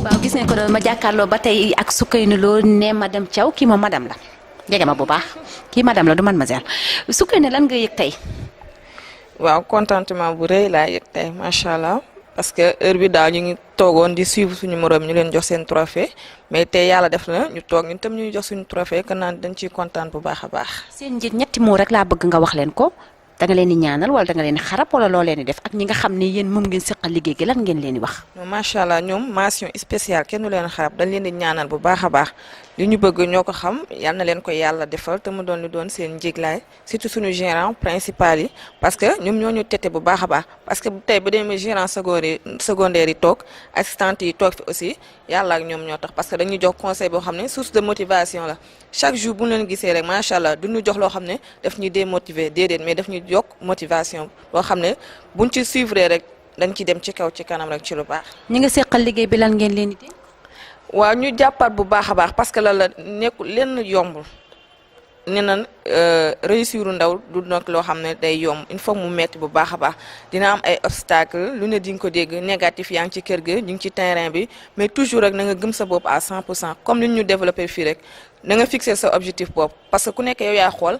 waaw gis ngeen ko doon ma jàkkaarloo ba tey ak Soukeyna Lo ne madame Thiaw kii moom madame la jege ma bu baax kii madame la du mademoiselle Soukeyna lan nga yëg tey. waaw contentement bu rëy laa yëg tey macha allah parce que heure bi daal ñu ngi toogoon di suivre suñu morom ñu leen jox seen trophée mais tey yàlla def na ñu toog ñun tam ñu jox suñu trophée que naan dañ ciy kontaan bu baax a baax. seen njiit ñetti moo rek laa bëgg nga wax leen ko da nga leen di ñaanal wala da nga leen di xarab wala loo leen di def ak ñi nga xam ne yéen moom ngeen seqal liggéey gi lan ngeen leen di wax. macha allah ñoom mention spéciale kenn du leen xarab dañ leen di ñaanal bu baax a baax li ñu bëgg ñoo ko xam yal na leen ko yàlla defal te mu doon lu doon seen njéglaay surtout suñu gérant principal yi parce que ñoom ñoo ñu tete bu baax a baax parce que tey bu demee gérant secondaire yi toog assistante yi toog fi aussi yàlla ak ñoom ñoo tax parce que dañuy jox conseil boo xam ne source de motivation la chaque jour bu ñu leen gisee rek macha allah du ñu jox loo xam ne daf ñuy démotiver déedéet mais daf ñuy yokk motivation loo xam ne buñ ci suivre rek dañ ci dem ci kaw ci kanam rek ci lu baax. ñi nga seqal liggéey bi lan ngeen leen di dégg. waaw ñu jàppaat bu baax a baax parce que la nekkul lenn yombul nee na réussir ndaw du nag loo xam ne day yomb il faut mu metti bu baax a baax dina am ay obstacle lu ne di nga ko dégg négatif yaa ngi ci kër ga ñu ngi ci terrain bi mais toujours rek na nga gëm sa bopp à 100% comme li ñu développé fii rek na nga fixer sa objectif bopp parce que ku nekk yow yaay xool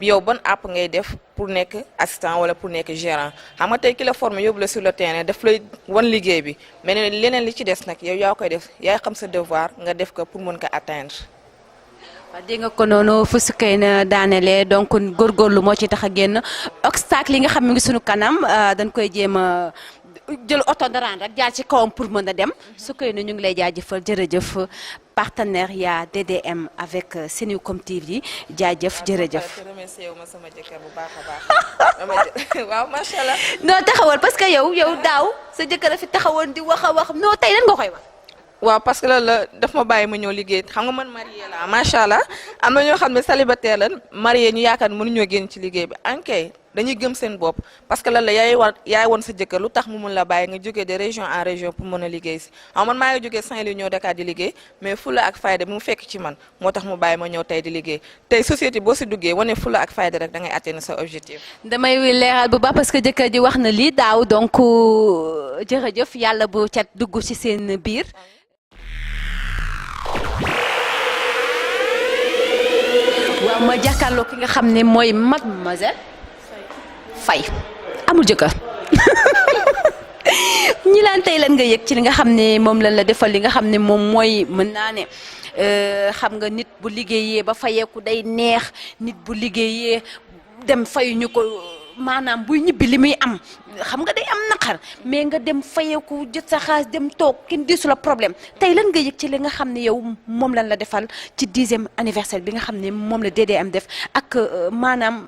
yow ban app ngay def pour nekk assistant wala pour nekk gérant xam nga tey ki la formé yóbbu la sur le terrain daf lay wan liggéey bi mais leneen li ci des nag yow yaa koy def yaay xam sa devoir nga def ko pour mën ko atteindre. waaw dégg nga ko noonu fu Soukeyna daanelee donc góorgóorlu moo ci tax a génn obstacle yi nga xam ne ngi suñu kanam dañ koy jéem a jël oto daraan rek jaar ci kawam pour mën a dem Soukeyna ñu ngi lay jaajëfal jërëjëf partenariat DDM avec Senucom TV jaajëf jërëjëf. remercié wu ma sama jëkkër bu baax a baax. waaw macha allah. non taxawal parce que yow daaw sa jëkkër a fi taxawoon di wax a wax non tey lan nga koy wax. waaw parce que loolu la daf ma bàyyi ma ñëw liggéey xam nga man marié la macha allah am na ñoo xam ne célibataire lan marié ñu yaakaar mënuñoo génn ci liggéey bi ankay dañuy gëm seen bopp parce que loolu la yaay woon sa jëkkër lu tax mu mun la bàyyi nga jógee de région en région pour mën a liggéey si xam man maa ngi jógee Saint-Louis ñëw Dakar di liggéey mais fula ak fayda mu fekk ci man moo tax mu bàyyi ma ñëw tey di liggéey tey société boo si duggee wane fula ak fayda rek da ngay atteindre sa objectif. damay leeral bu baax parce que jëkkër ji wax na lii daaw donc jërëjëf yàlla bu cat dugg ci seen biir. waaw ma jàkkaarloo ki nga xam ne mooy mademoiselle Faye amul jëkkër ñi laan tey lan nga yëg ci li nga xam ne moom lan la defal li nga xam ne moom mooy mën naa ne xam nga nit bu liggéeyee ba fayeeku day neex nit bu liggéeyee dem fayuñu ko maanaam buy ñibbi li muy am xam nga day am naqar mais nga dem fayeeku jot sa xaalis dem toog kenn disu la problème tey lan nga yëg ci li nga xam ne yow moom lan la defal ci 10e anniversaire bi nga xam ne moom la DDM def ak maanaam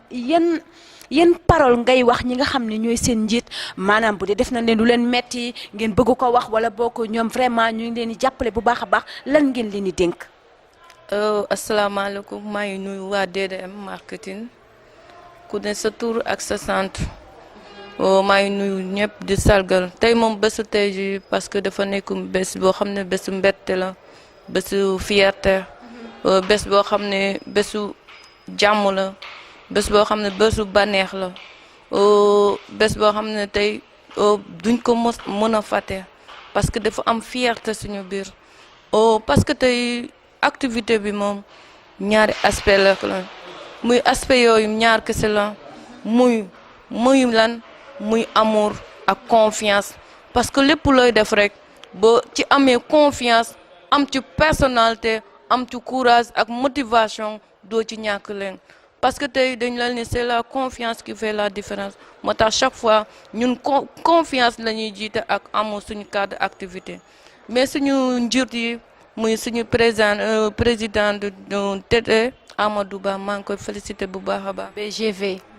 yan parole ngay wax ñi nga xam ne ñooy seen njiit maanaam bu dee def nañ leen lu leen metti ngeen bëgg ko wax wala boo ko ñoom vraiment ñu ngi leen di jàppale bu baax a baax lan ngeen leen di dénk. asalaamaaleykum maa ngi nuyu waa DDM marketing ku ne sa tur ak sa sant maa ngi nuyu ñëpp di sargal tey moom bésu tey ji parce que dafa nekk bés boo xam ne bésu mbette la bésu fierté bés boo xam ne bésu jàmm la bés boo xam ne bésu bànneex la bés boo xam ne tey duñ ko mën a fàtte parce que dafa am fierté suñu biir parce que tey activité bi moom ñaari aspect la muy aspect yooyu ñaar kese la muy lan muy amour ak confiance parce que lépp looy def rek ba ci amee confiance am ci personnalité am ci courage ak motivation doo ci ñàkk leen parce que tey dañ la ne c'est la confiance qui fait la différence moo tax chaque fois ñun confiance la ñuy jiite ak amour suñu cadre d'activité mais suñu njiit yi muy suñu président de TT Amadou Ba maa ngi koy félicité bu baax a baax.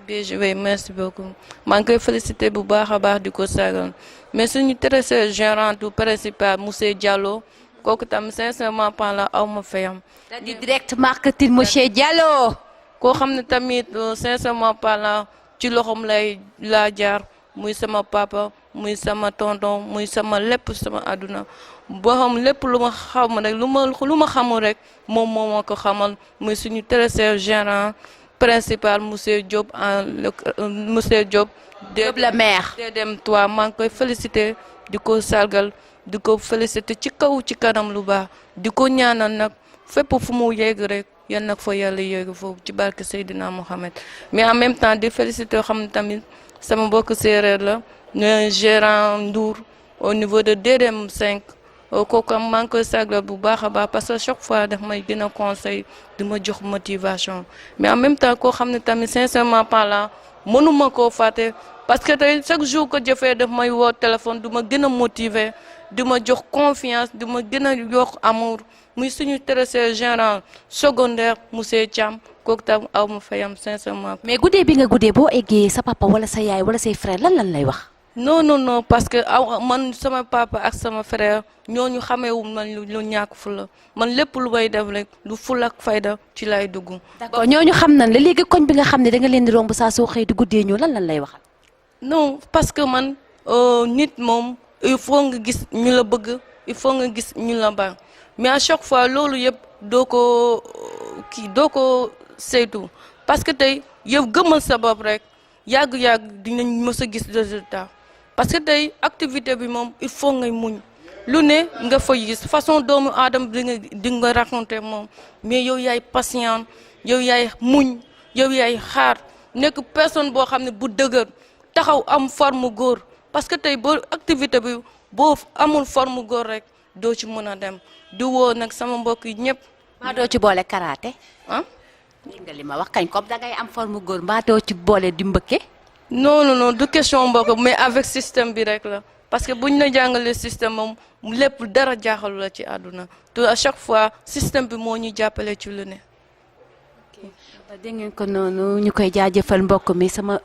BGV merci beaucoup maa ngi koy félicité bu baax a baax di ko sagal mais suñu trésorier gérant du principal monsieur Diallo kooku tam sincèrement parlant aw ma fayam. di direct marketing monsieur Diallo. koo xam ne tamit sincèrement parlant ci loxoom laa jaar muy sama papa muy sama tonton muy sama lépp sama àdduna boo xam lépp lu ma xam rek lu ma xamul rek moom moo ma ko xamal muy suñu trésorier gérant principal monsieur Diop monsieur Diop. Diop la maire. DDM 3 maa ngi koy féliciter di ko sargal di ko féliciter ci kaw ci kanam lu baax di ko ñaanal nag fépp fu mu yegg rek yan nag fa yàlla yegg foofu ci barke Seydina Mohamed mais en même temps di féliciter xam ne tamit sama mbokk séeréer la gérant Ndour au niveau de DDM 5 kooku maa ngi koy sargal bu baax a baax parce que chaque fois daf may gën a conseil di ma jox motivation mais en même temps koo xam ne tamit sincèrement parlant mënuma koo fàtte parce que tey chaque jour que jëfee daf may woo téléphone du ma gën a motiver di ma jox confiance di ma gën a yokk amour muy suñu trésorier général secondaire monsieur Thiam kooku tam aw ma fayam sincèrement. mais guddee bi nga guddee boo eggee sa papa wala sa yaay wala say frère lan lay wax. non parce que man sama papa ak sama frère ñooñu xameewu man lu ñàkk fula man lépp lu may def rek lu fula ak fayda ci lay dugg. d'accord ñooñu xam nañ la léegi koñ bi nga xam ne da nga leen di romb saa soo xëy di guddee ñëw lan lay waxal. non parce que man nit moom il faut nga gis ñu la bëgg il faut nga gis ñu la bañ mais à chaque fois loolu yëpp doo ko saytu parce que tey yow gëmal sa bopp rek yàgg-yàgg dinañ mës a gis résultat parce que tey activité bi moom il faut ngay muñ lu ne nga fa gis façon doomu aadama di nga raconter moom mais yow yaay patient yow yaay muñ yow yaay xaar nekk personne boo xam ne bu dëgër taxaw am forme góor parce que tey boo activité bi boo amul forme góor rek doo ci mën a dem di woo nag sama mbokk yi ñëpp. maa doo ci boole karaté. ah. dégg nga li ma wax kañ comme da ngay am forme góor maa doo ci boole di mbëkke. non du question mbokk mais avec système bi rek la parce que buñ la jàngalee système moom lépp dara jaaxalu la ci àdduna te à chaque fois système bi moo ñu jàppale ci lu ne. dégg ngeen ko noonu ñu koy jaajëfal mbokk mi sama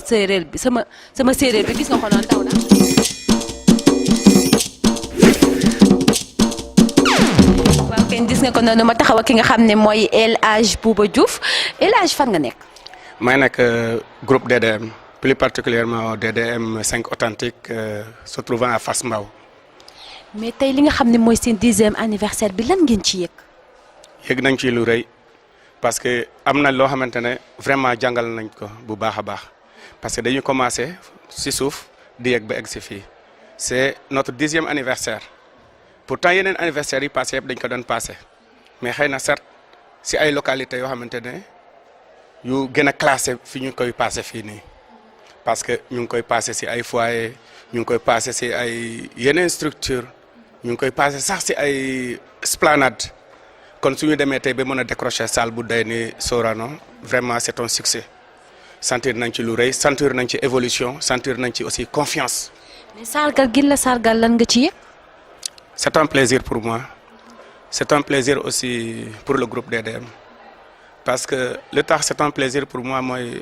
séeréer bi sama séeréer bi gis nga ko noonu daw na. waaw kenn gis nga ko noonu ma taxaw ak ki nga xam ne mooy El Hadj Bouba Diouf El Hadj fan nga nekk. maa ngi nekk groupe DDM plus particulièrement DDM 5 authentique se trouvant à Fass Mbao. mais tey li nga xam ne mooy seen 10e anniversaire bi lan ngeen ci yëg. yëg nañ ci lu rëy parce que am na loo xamante ne vraiment jàngal nañ ko bu baax a baax parce que dañu commencé si suuf di yegg ba egg si fii c'est notre 10e anniversaire pourtant yeneen anniversaire yi passé yëpp dañ ko doon passé mais xëy na certes si ay localités yoo xamante ne yu gën a classé fi ñu koy passé fii nii parce que ñu ngi koy passé si ay foyer ñu ngi koy passé si ay yeneen structure ñu ngi koy passé sax si ay esplanade kon suñu demee tey ba mën a décrocher salle bu day ni Sorano vraiment c'est un succès sentir nañ ci lu rëy sentir nañ ci évolution sentir nañ ci aussi confiance. mais sargal gi la sargal lan nga ci yëg. c'est un plaisir pour moi c'est un plaisir aussi pour le groupe DDM parce que le tax c'est un plaisir pour moi mooy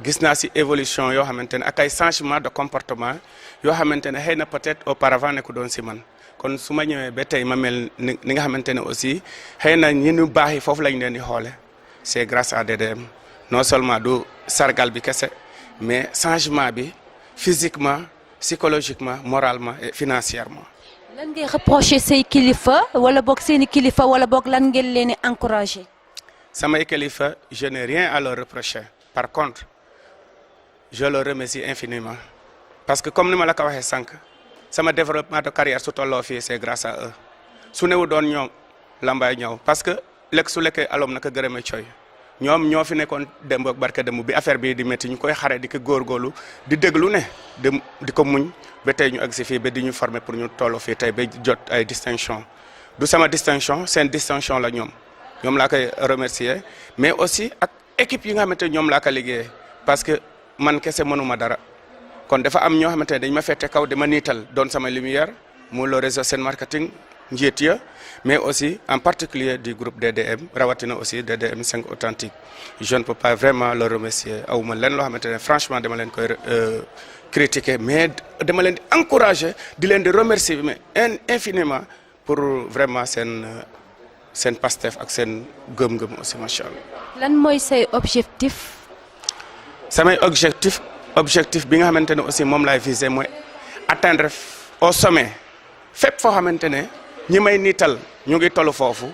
gis naa si évolution yoo xamante ne ak ay changement de comportement yoo xamante ne xëy na peut-être auparavant ne ko doon si man. kon su ma ñëwee ba tey ma mel ni nga xamante ne aussi xëy na ñi ñu baax yi foofu lañ leen di xoole c'est grâce à DDM non seulement du sargal bi kese mais changement bi physiquement psychologiquement moralement et financièrement. lan ngay reprocher say kilifa wala boog seeni kilifa wala boog lan ngeen leen di encourager. samay kilifa je n'ai rien à leur reprocher par contre je leur remercie infiniment parce que comme ni ma la ko waxee sànq. sama développement de carrière su tolloo fii c'est grâce à eux su newu doon ñoom lambay ñëw parce que lekk su lekkee alom naka gërëme coy ñoom ñoo fi nekkoon démb ak barke démb bi affaire bi di métti ñu koy xare di ko góorgóorlu di déglu ne di ko muñ ba tey ñu agg si fii ba di ñu former pour ñu tolloo fii tey ba jot ay distinction du sama distinction seen distinction la ñoom laa koy remercier mais aussi ak équipe yi nga xamante ñoom laa ko liggéeyee parce que man kese mënuma dara kon dafa am ñoo xamante ne dañ ma fette kaw dama niital doon sama lumière mu le réseau Sen Marketing njiit ya mais aussi en particulier du groupe DDM rawatina aussi DDM 5 authentique je ne peux pas vraiment le remercier awuma leen loo xamante ne franchement dama leen koy critiquer mais dama leen di encourager di leen di remercier mais infiniment pour vraiment seen Pastef ak seen gëm-gëm aussi macha allah. lan mooy say objectif. samay objectif bi nga xamante ne aussi moom laay viser mooy atteindre au sommet fépp foo xamante ne ñi may niital ñu ngi tollu foofu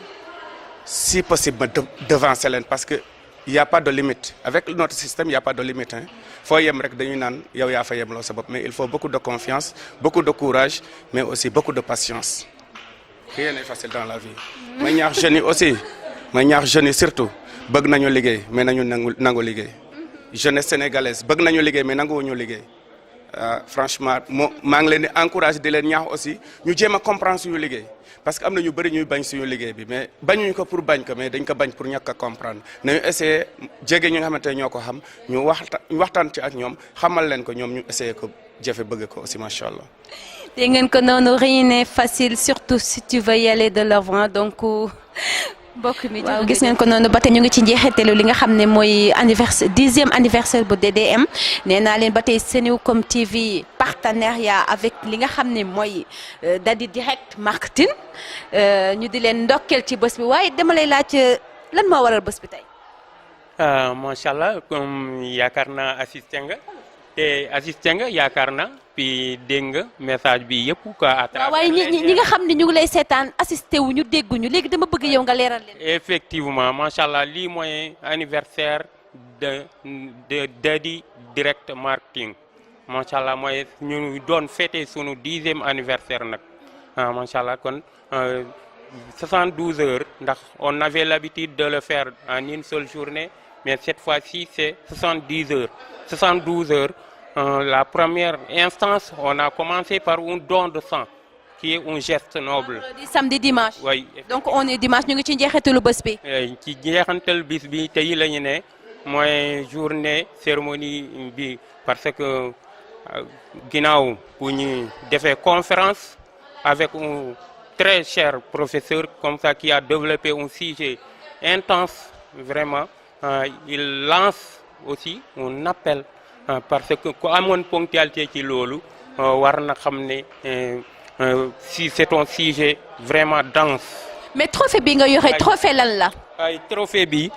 si possible ma devancer leen parce que il y a pas de limite avec notre système il y a pas de limite hein foo yem rek dañuy naan yow yaa fa yemloo sa bopp mais il faut beaucoup de confiance beaucoup de courage mais aussi beaucoup de patience rien n'est facile dans la vie. may ñaax jeunes yi aussi may ñaax jeunes yi surtout bëgg nañu liggéey mais nañu nangu liggéey jeunesse sénégalaise bëgg nañu liggéey mais nanguwuñu liggéey franchement maa ngi leen di encourager di leen ñaax aussi ñu jéem a comprendre suñu liggéey. parce que am na ñu bëri ñuy bañ suñu liggéey bi mais bañuñu ko pour bañ ko mais dañ ko bañ pour ñàkk a comprendre nañu essayer jege ñi nga xamante ne ñoo ko xam ñu waxtaan ci ak ñoom xamal leen ko ñoom ñu essayer ko jëfe bëgg ko aussi macha allah. dégg ngeen ko noonu rien n'est facile surtout si tu veux y aller de l'avant donc mbokk mi. waaw gis ngeen ko noonu ba tey ñu ngi ci njeexitalu li nga xam ne mooy anniversaire 10e anniversaire bu DDM nee naa leen ba tey Senewoom TV partenariat avec li nga xam ne mooy Dadi Direct Marketing ñu di leen ndokkeel ci bés bi waaye dama lay laaj lan moo waral bés bi tey. macha allah comme yaakaar naa assisté nga yaakaar naa puis dégg nga message bi yëpp quoi. à travers waaye ñi nga xam ne ñu ngi lay seetaan assisté wu ñu dégguñu léegi dama bëgg yow nga leeral leen. effectivement macha allah lii mooy anniversaire de Dadi Direct Marketing macha allah mooy ñu doon fêter sunu 10e anniversaire nag macha allah kon 72 heures ndax on avait l'habitude de le faire en une seule journée mais cette fois-ci c'est 70 heures 72 heures. La première instance, on a commencé par un don de sang, qui est un geste noble. Samedi, dimanche. Oui. Donc on est dimanche, nous sommes njeexitalu bés bi. ci njeexantal bis bi tey la ñu ne mooy journée cérémonie bi parce que ginnaaw bu ñu defee conférence avec un très cher professeur comme ça qui a développé un sujet intense vraiment il lance aussi un appel. Parce que ku amoon ponctualité ci loolu war na xam ne si c'est un sujet vraiment dense. mais trophée bi nga yore trophée lan la. ay trophée bi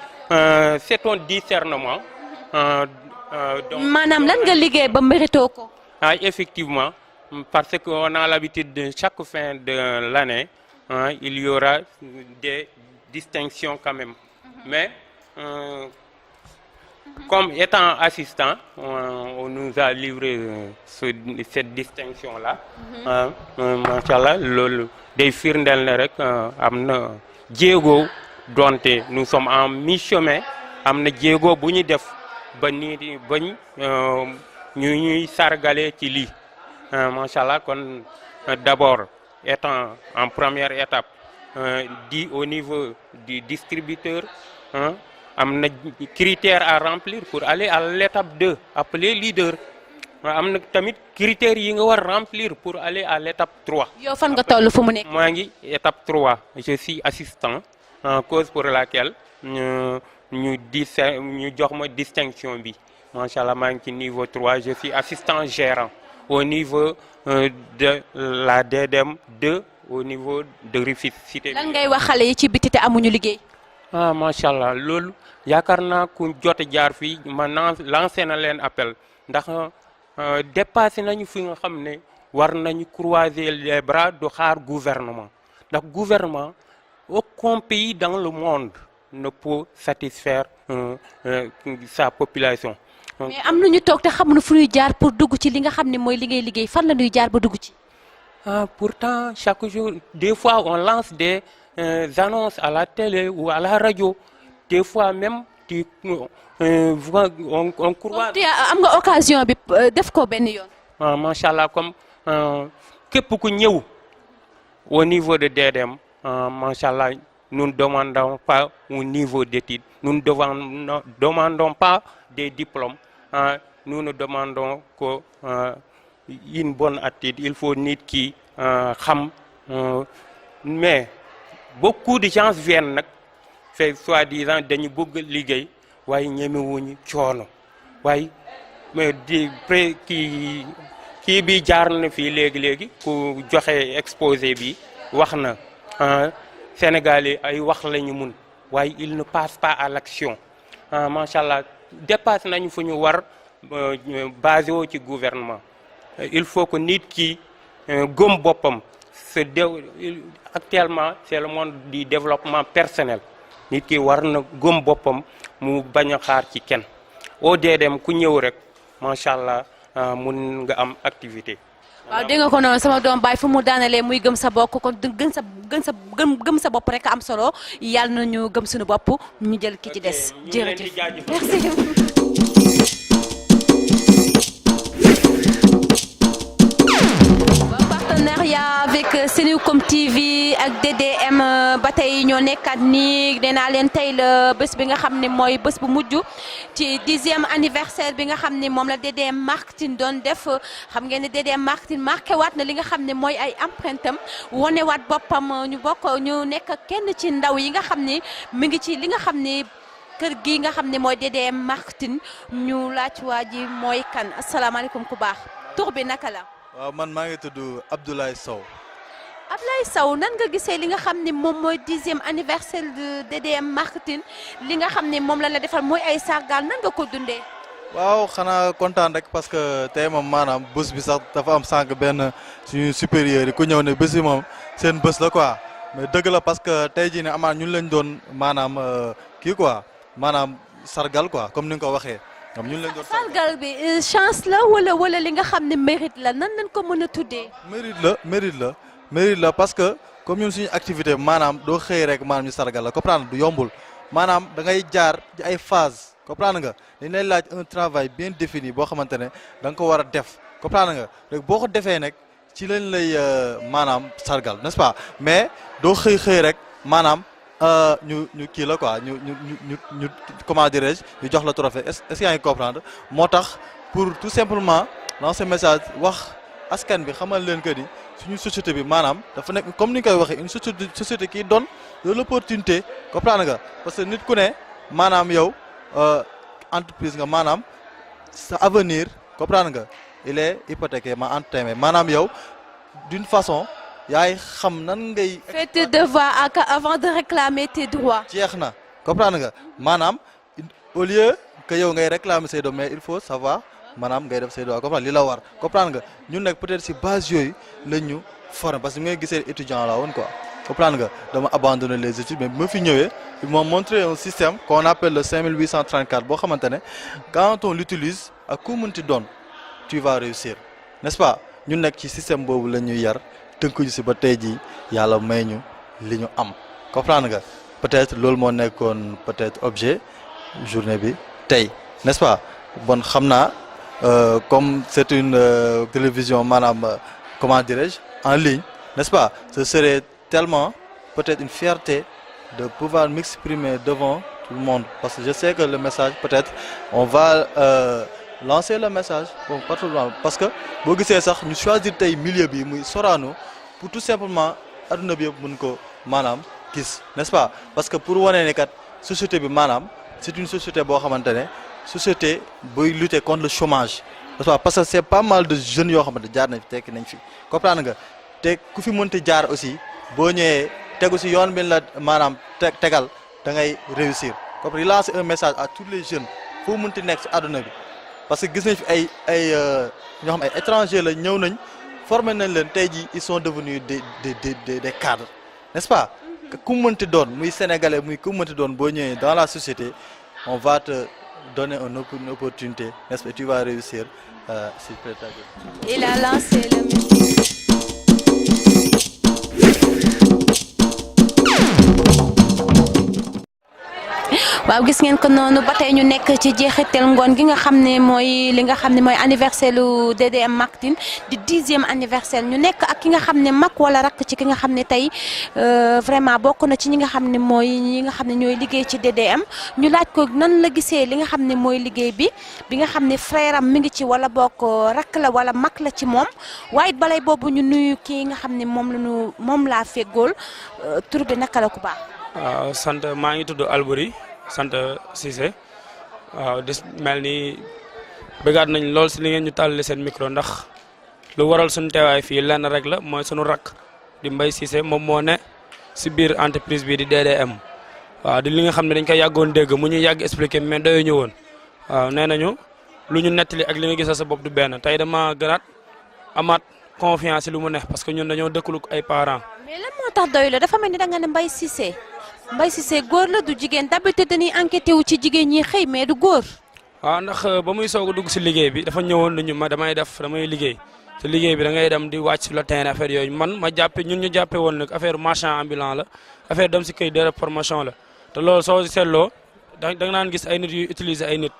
c'est un discernement. maanaam lan nga liggéey ba mérito ko. Effectivement parce que on a l'habitude de chaque fin de l'année il y aura des distinctions quand même mais. Comme étant assistant, on nous a livré cette distinction-là. Machallah, loolu day firndeel ne rek am na jéego donte nous sommes en mi-chemin am na jéego bu ñu def ba nii bañ ñuy sargale ci lii machallah kon d'abord étant en première étape dit au niveau du distributeur. am na critères à remplir pour aller à l'étape 2 appelé leader am na tamit critères yi nga war remplir pour aller à l'étape 3. yow fan nga toll fu mu nekk. maa ngi étape 3 je suis assistant cause pour laquelle ñu jox ma distinction bi macha allah maa ngi ci niveau 3 je suis assistant gérant au niveau de la DDM 2 au niveau de Rufisque cité. lan ngay wax xale yi ci biti te amuñu liggéey. macha allah loolu yaakaar naa ku jot jaar fii ma lancé na leen appel ndax dépassé nañu fi nga xam ne war nañu croiser les bras du xaar gouvernement ndax gouvernement aucun pays dans le monde ne peut satisfaire sa population. mais am na ñu toog te xamuñu fu ñuy jaar pour dugg ci li nga xam ne mooy li ngay liggéey fan la ñuy jaar ba dugg ci. Pourtant chaque jour des fois on lance des annonces à la télé ou à la radio des fois même on croit. am nga occasion bi def ko benn yoon. macha allah comme képp ku ñëw au niveau de DDM macha allah nous ne demandons pas un niveau d'études nous ne demandons pas des diplômes nous ne demandons que une bonne attitude il faut nit ki xam mais. Beaucoup de gens viennent nag fait soi-disant dañu bëgg liggéey waaye ñemewuñu coono waaye mais di kii bi jaar na fii léegi ku joxe exposé bi wax na Sénégalais ay wax lañu mun waaye il ne passe pas à l'action macha allah dépasse nañu fu ñu war basé woo ci gouvernement il faut que nit ki gëm boppam. Actuellement c'est le monde du développement personnel nit ki war na gëm boppam mu bañ a xaar ci kenn au DDM ku ñëw rek macha allah mun nga am activité. waaw dégg nga ko noonu sama doom baay fu mu daanalee muy gëm sa bokk kon gëm sa bopp rek am solo yàlla na ñu gëm suñu bopp ñu jël ki ci des. jërëjëf merci. partenariat avec Senucom TV ak DDM ba tey ñoo nekkaat nii nee naa leen tey la bés bi nga xam ne mooy bés bu mujj ci 10e anniversaire bi nga xam ne moom la DDM marketing doon def xam ngeen ne DDM marketing marqué waat na li nga xam ne mooy ay empreinte am wane waat boppam ñu nekk kenn ci ndaw yi nga xam ne mi ngi ci li nga xam ne kër gi nga xam ne mooy DDM marketing ñu laaj waa ji mooy kan asalaamaaleykum ku baax tur bi naka la. waaw man maa ngi tudd Abdoulaye Sow. Abdoulaye Sow nan nga gisee li nga xam ne moom mooy 10e anniversaire de DDM marketing li nga xam ne moom la defal mooy ay sargal nan nga ko dundee. waaw xanaa kontaan rek parce que tey moom maanaam bés bi sax dafa am sànq benn suñu supérieur yi ku ñëw ne bés bi moom seen bés la quoi mais dëgg la parce que tey jii ne amaan ñun lañ doon maanaam kii quoi maanaam sargal quoi comme ni nga ko waxee. sargal bi chance la wala li nga xam ne mérite la nan lañ ko mën a tuddee. mérite la parce que comme ñun suñu activité maanaam doo xëy rek maanaam ñu sargal la comprendre du yombul maanaam da ngay jaar ci ay phase comprendre nga dañ lay laaj un travail bien défini boo xamante ne da nga ko war a def comprendre nga rek boo ko defee nag ci lañ lay maanaam sargal n'est-ce pas mais doo xëy rek maanaam. ñu kii la quoi ñu comment dirais-je ñu jox la trophée est-ce que yaa ngi comprendre moo tax pour tout simplement lancer message wax askan bi xamal leen que ni suñu société bi maanaam dafa nekk comme ni nga koy waxee une société qui donne de l'opportunité comprendre nga parce que nit ku ne maanaam yow entreprise nga maanaam sa avenir comprendre nga il est hypothéqué ma entamé maanaam yow d'une façon. yaay xam nan ngay. fais tes devoirs avant de réclamer tes droits. jeex na comprendre nga maanaam au lieu que yow ngay réclamer say droits mais il faut savoir maanaam ngay def say droits comprendre li la war comprendre nga ñun nag peut-être si base yooyu lañ ñu former parce que ngay gisee étudiant la woon quoi comprendre nga dama abandonné les études mais bi ma fi ñëwee ils m'ont montré un système qu'on appelle le 5834 boo xamante ne quand on l'utilise ak ku mënti doon tu vas réussir n'est-ce pas ñun nag ci système boobu la ñuy yar. tënkuñu si ba tey jii yàlla may ñu li ñu am comprendre nga peut-être loolu moo nekkoon peut-être objet journée bi tey n'est-ce pas bon xam naa comme c'est une télévision maanaam comment dirais-je en ligne n'est-ce pas ce serait tellement peut-être une fierté de pouvoir m'exprimer devant tout le monde parce que je sais que le message peut-être on va lancer le message bon partout parce que boo gisee sax ñu choisir tey milieu bi muy Sorano pour tout simplement adduna bi yëpp mën ko maanaam gis n'est-ce pas parce que pour wane ne kat société bi maanaam c'est une société boo xamante ne société buy lutter contre le chômage n'est-ce pas parce que c'est pas mal de jeunes yoo xamante jaar nañ fi tekki nañ fi comprendre nga te ku fi mënti jaar aussi boo ñëwee tegu si yoon bi la maanaam tegal da ngay réussir comme lancer un message à tous les jeunes foo mënti nekk si adduna bi parce que gis nañ fi ay ñoo xam ay étrangers la ñëw nañ formé nañ leen tey jii ils sont devenus des cadres n'est-ce pas ku mënti doon muy sénégalais muy ku mënti doon boo ñëwee dans la société on va te donner une opportunité n'est-ce pas tu vas réussir s'il plaît. Il a lancé le message. waaw gis ngeen ko noonu ba tey ñu nekk ci jeexital ngoon gi nga xam ne mooy li nga xam ne mooy anniversaire lu DDM marketing di 10e anniversaire ñu nekk ak ki nga xam ne mag wala rakk ci ki nga xam ne tey vraiment bokk na ci ñi nga xam ne mooy ñi nga xam ne ñooy liggéey ci DDM ñu laaj ko nan la gisee li nga xam ne mooy liggéey bi nga xam ne frère am mi ngi ci wala bokk rakk la wala mag la ci moom waaye balay boobu ñu nuyu kii nga xam ne moom laa feggool tur bi naka la ku baax. waaw sant maa ngi tudd Albouri sant Cissé waaw di mel ni bëggaat nañ lool si li ngeen ñu tàllale seen micro ndax lu waral suñu teewaay fii lenn rek la mooy suñu rakk di Mbaye Cissé moom moo ne si biir entreprise bi di DDM waaw di li nga xam ne dañ koy yàggoon dégg mu ñu yàgg expliqué mais doyu ñu woon waaw nee nañu lu ñu nettali ak li nga gis sa bopp du benn tey dama gënaat amaat confiance si lu mu neex parce que ñun dañoo dëkklu ay parents. mais lan moo tax doyu la dafa mel ni da nga ne Mbaye Cissé Mbaye Cissé góor la du jigéen d'habitude dañuy enquêté wu ci jigéen ñi xëy mais du góor. waaw ndax ba muy soog a dugg si liggéey bi dafa ñëwoon nañu ma damay liggéey te liggéey bi da ngay dem di wàcc sur le terrain affaire yooyu man ma jàppe ñun ñu jàppe woon nag affaire marchand ambulant la affaire dem si këy de formation la te loolu soo seetloo da nga naan gis ay nit yu utiliser ay nit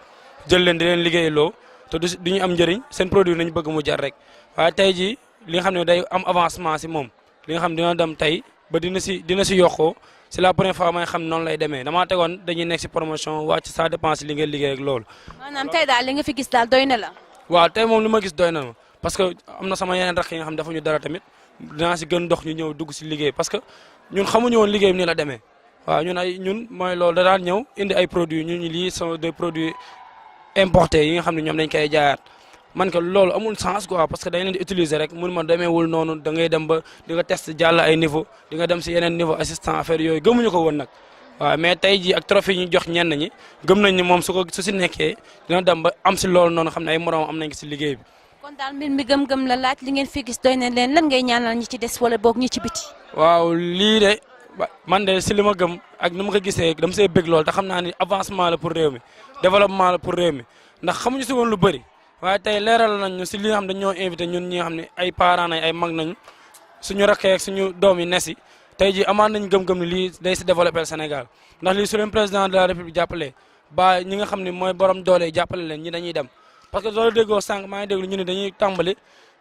jël leen di leen liggéeyloo te du ñu am njëriñ seen produit nañu bëgg mu jar rek waaye tey jii li nga xam ne day am avancement si moom li nga xam dina dem tey ba dina si yokkoo c'est la première fois may xam noonu lay demee damaa tegoon dañuy nekk si promotion wàcc ça dépend si li ngeen liggéey ak loolu. maanaam tey daal li nga fi gis daal doy na la. waaw tey moom li ma gis doy na ma parce que am na sama yeneen rakk yi nga xam dafa ñu dara tamit dinaa si gën dox ñu ñëw dugg si liggéey parce que ñun xamuñu woon liggéey bi ni la demee waaw ñun mooy loolu da daan ñëw indi ay produits ñun lii sont des produits importés yi nga xam ne ñoom dañ koy jaayaat man que loolu amul sens quoi parce que dañ leen di utiliser rek mun ma demeewul noonu da ngay dem ba di nga test jàll ay niveau di nga dem si yeneen niveau assistant affaire yooyu gëmuñu ko woon nag waaw mais tey jii ak trophée yi ñu jox ñenn ñi gëm nañ ni moom su si nekkee dina dem ba am si loolu noonu xam ne ay morom am nañ ko si liggéey bi. kon daal mbir mi gëm-gëm la laaj li ngeen fi gis doy na leen lan ngay ñaanal ñi ci des wala boog ñi ci biti. waaw lii de man de si li ma gëm ak ni ma ko gisee dama see bëgg lool te xam naa ni avancement la pour réew mi développement la pour réew mi ndax xamuñu si woon lu bëri waaye tey leeral nañ ñu si li nga xam dañoo invité ñun ñi nga xam ne ay parents nañ ay mag nañ suñu rakkee ak suñu doom yi nesi tey ji amaan nañ gëm-gëm ni lii day si développé Sénégal ndax lii su leen président de la république jàppale ba ñi nga xam ne mooy borom doole jàppale leen ñi dañuy dem parce que loolu déggoo sànq maa ngi déglu ñu ne dañuy tàmbali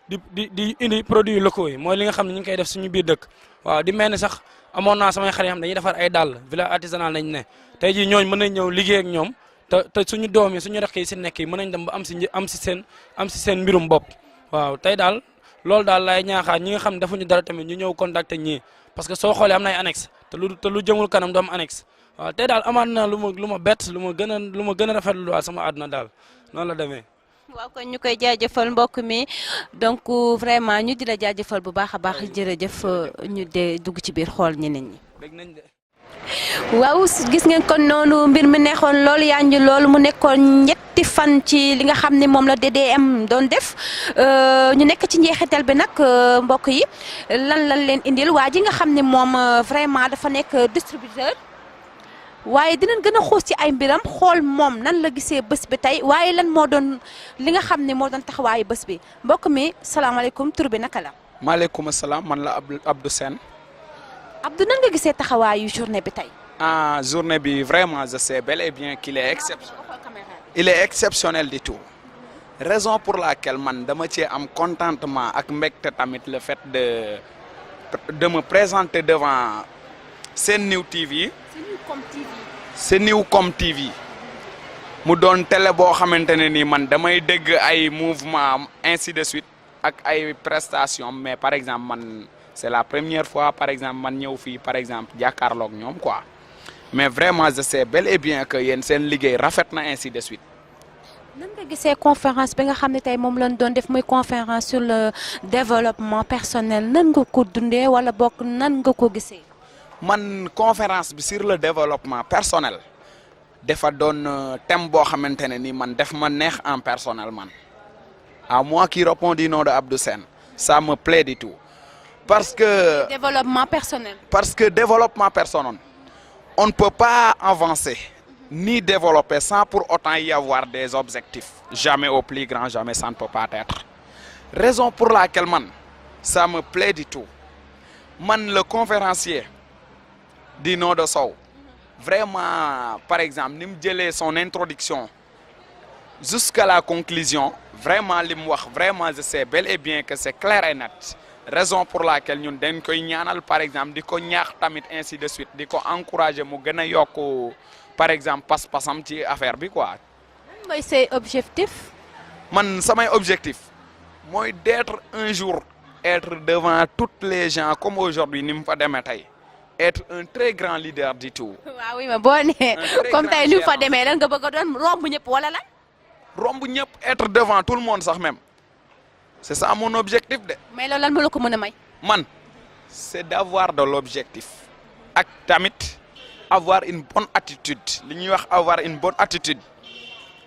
di indi produits locaux yi mooy li nga xam ne ñu ngi koy def suñu biir dëkk waaw di mel ni sax amoon naa samay xarit yoo xam dañuy defar ay dàll village artisanal nañ ne tey jii ñooñu mën nañ ñëw liggéey ak ñoom te suñu doom yi suñu rakk yi si nekk yi mën nañ dem ba am si seen mbirum bopp waaw tey daal loolu daal laay ñaaxaar ñi nga xam ne defuñu dara tamit ñu ñëw contacter ñii parce que soo xoolee am na ay annexe te lu jëmul kanam du am annexe waaw tey daal amaat na lu ma bett lu ma gën a rafetlu daal sama àdduna daal noonu la demee. waaw kon ñu koy jaajëfal mbokk mi donc vraiment ñu di la jaajëfal bu baax a baax jërëjëf ñu de dugg ci biir xool ñeneen ñi. waaw gis ngeen kon noonu mbir mi neexoon loolu yaa ngi loolu mu nekkoon ñetti fan ci li nga xam ne moom la DDM doon def ñu nekk ci njeexital bi nag mbokk yi lan leen indil waa ji nga xam ne moom vraiment dafa nekk distributeur waaye dinañ gën a xuus ci ay mbiram xool moom nan la gisee bés bi tey waaye lan moo doon li nga xam ne moo doon taxawaayu bés bi mbokk mi salaamaaleykum tur bi naka la. maaleykum salaam man la Abdou Sène. Abdou nan nga gisee taxawaayu journée bi tey. Journée bi vraiment je sais bel et bien qu'il est il est exceptionnel du tout. Raison pour laquelle man dama cee am contentement ak mbégte tamit le fait de me présenter devant Sennew TV. Senewcom TV mu doon télé boo xamante ne ni man damay dégg ay mouvement ainsi de suite ak ay prestations mais par exemple man c'est la première fois par exemple man ñëw fii par exemple jàkkaarloog ñoom quoi mais vraiment je sais bel et bien que yéen seen liggéey rafet na ainsi de suite. nan nga gisee conférence bi nga xam ne tey moom lañ doon def muy conférence sur le développement personnel nan nga ko dundee wala bokk nan nga ko gisee. man conférence bi sur le développement personnel dafa doon thème boo xamante ne ni man def ma neex en personnel man à moi qui réponds du nom de Abdou Sène ça me plaît du tout parce que développement personnel on ne peut pas avancer ni développer sans pour autant y avoir des objectifs jamais au plus grand jamais ça ne peut pas être raison pour laquelle man ça me plaît du tout man le conférencier du nom de Sow vraiment par exemple ni mu jëlee son introduction jusqu'à la conclusion vraiment li mu wax vraiment je sais bel et bien que c'est clair et net raison pour laquelle ñun dañ koy ñaanal par exemple di ko ñaax tamit ainsi de suite di ko encourager mu gën a yokk par exemple pas-pasam ci affaire bi quoi. mooy say objectif. man samay objectif mooy d'être un jour être devant toutes les gens comme aujourd'hui ni mu fa demee tey. être un très grand leader du tout. waaw oui ma boo nee comme tey ni mu fa demee lan nga bëgg a doon romb ñëpp wala la. romb ñëpp être devant tout le monde sax même c'est ça mon objectif de. mais loolu lan ma la ko mën a may. man c'est d'avoir de l'objectif ak tamit avoir une bonne attitude li ñuy wax avoir une bonne attitude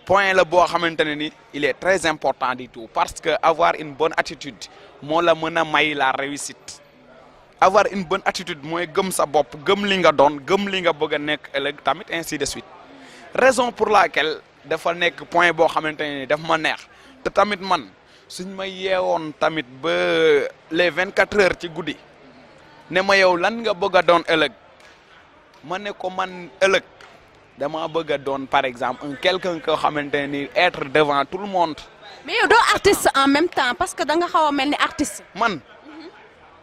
point la boo xamante ne ni il est très important du tout parce que avoir une bonne attitude moo la mën a may la réussite. avoir une bonne attitude mooy gëm sa bopp gëm li nga doon gëm li nga bëgg a nekk ëllëg tamit ainsi de suite raison pour laquelle dafa nekk point boo xamante ne daf ma neex te tamit man suñ ma yeewoon tamit ba les 24 heures ci guddi ne ma yow lan nga bëgg a doon ëllëg ma ne ko man ëllëg dama bëgg a doon par exemple un quelqu'un koo xamante ni être devant tout le monde. mais yow doo artiste en même temps parce que da nga xaw a mel ni artiste. man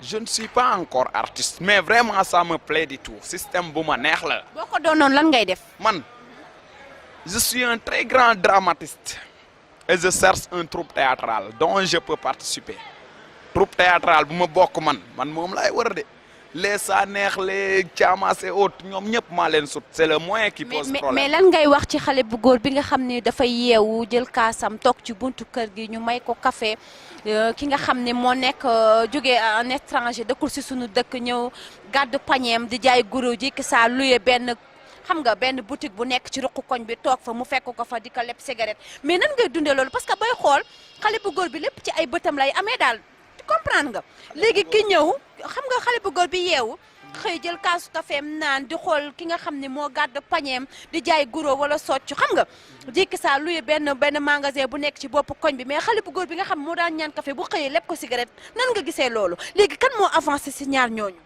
je ne suis pas encore artiste mais vraiment ça me plaît du tout système bu ma neex la. boo ko doonoon lan ngay def. man je suis un très grand dramatiste et je cherche un troupe théâtrale dont je peux participer troupe théâtrale bu ma bokk man moom laay war de les Sanex les Thiamas et autres ñoom ñëpp maa leen sut c'est le moyen qui pose problème. mais lan ngay wax ci xale bu góor bi nga xam ne dafay yeewu jël kaasam toog ci buntu kër gi ñu may ko café ki nga xam ne moo nekk jógee en étranger dëkkul si sunu dëkk ñëw gàddu pañeem di jaay guro ji ki saa luye benn xam nga benn boutique bu nekk ci ruqu koñ bi toog fa mu fekk ko fa di ko leb cigarette mais nan ngay dundee loolu parce que bay xool xale bu góor bi lépp ci ay bëtam lay amee daal comprendre nga léegi ki ñëw xam nga xale bu góor bi yeewu xëy jël kaasu kafeem naan di xool ki nga xam ne moo gàdd pañeem di jaay guro wala socc xam nga jikki saa luye benn magasin bu nekk ci bopp koñ bi mais xale bu góor bi nga xam moo daan ñaan café bu xëyee leb ko cigarette nan nga gisee loolu léegi kan moo avancé si ñaar ñooñu.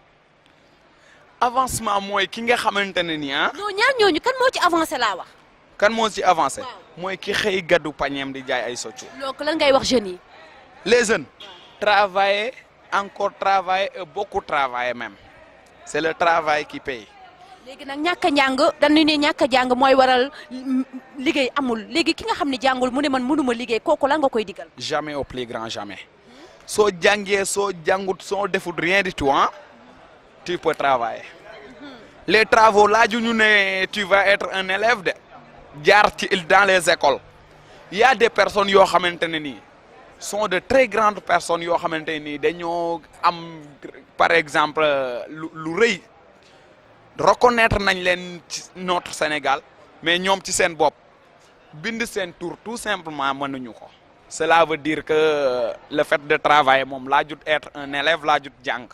avancement mooy ki nga xamante ne nii ah. non ñaar ñooñu kan moo ci avancé laa wax. kan moo ci avancé. mooy ki xëy gaddu pañeem di jaay ay soccu. donc lan ngay wax jeunes yi. les jeunes. travailler encore travailler et beaucoup travailler même c'est le travail qui paye. léegi nag ñàkk a njàng dañu ne ñàkk a jàng mooy waral liggéey amul léegi ki nga xam ne jàngul mu ne man mënuma liggéey kooku lan nga koy digal. jamais au plus grand jamais. soo jàngee soo jàngut soo defut rien du tout ah tu peux travailler. les travaux laaju ñu ne tu vas être un élève de jaar ci dans les écoles il y a des personnes yoo xamante ne nii sont de très grandes personnes yoo xamante ne nii dañoo am par exemple lu rëy reconnaître nañ leen ci notre Sénégal mais ñoom ci seen bopp bind seen tour tout simplement mënuñu ko. cela veut dire que le fait de travailler moom laajut être un élève laajut jàng.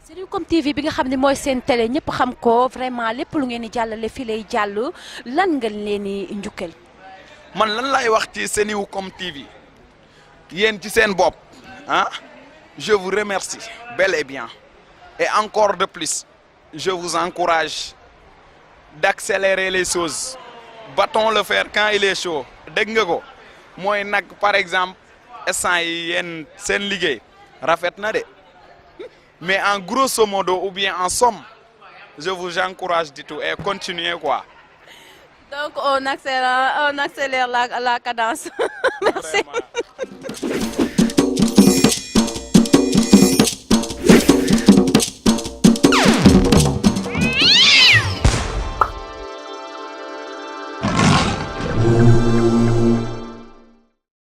Senucom TV bi nga xam ne mooy seen télé ñëpp xam ko vraiment lépp lu ngeen di jàllale fii lay jàll lan nga leen di njukkal. man lan lay wax ci Senucom TV yéen ci seen bopp ah je vous remercie bel et bien et encore de plus je vous encourage d'accélérer les choses battons le fer quand il est chaud dégg nga ko mooy nag par exemple instant yi yéen seen liggéey rafet na de. mais en grosso modo ou bien en somme je vous encourage du tout et continuez quoi. donc on accélère la cadence. Merci. Vraiment.